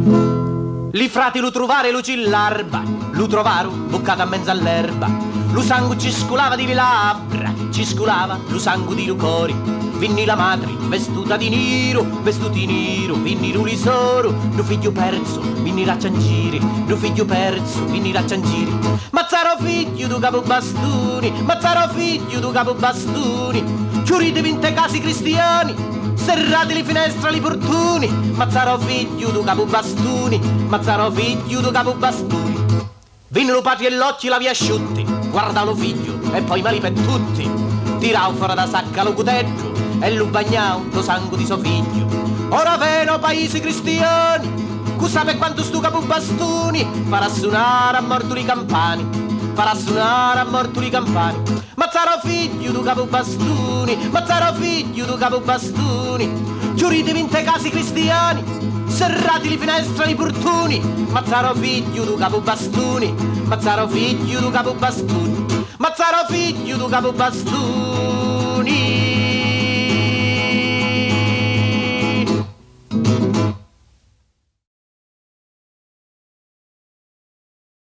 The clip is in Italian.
Li frati lu trovare luci in l'arba, lu trovaru buccato a mezzo all'erba. Lu sangue ci sculava di le labbra, ci sculava lu sangue di lu cori. Vinni la madre vestuta di nero, vestuti nero, vinni lu lisoro. Lu figlio perso, vinni racciangiri, lu figlio perso, vinni racciangiri. Mazzaro figlio du capo bastoni, mazzaro figlio du capo bastoni. Chiurite vinte casi cristiani, serrate le finestre li portuni. Mazzaro figlio du capo bastoni, mazzaro figlio du capo bastoni. Vinno lo patri e l'occhi la via asciutti, guarda lo figlio e poi mali per tutti. Tirau fuori da sacca lo cuteggio e lo bagnau lo sangue di suo figlio. Ora veno paesi cristiani, cu sape quanto stu capo bastoni farà suonare a morto i campani, farà suonare a morto i campani. Mazzaro figlio du capo bastoni, mazzaro figlio du capo bastoni. Chiurite vinte casi cristiani, serrati le finestre i portoni. Mazzaro figlio du capo bastoni, mazzaro figlio du capo bastoni, mazzaro figlio du capo bastoni.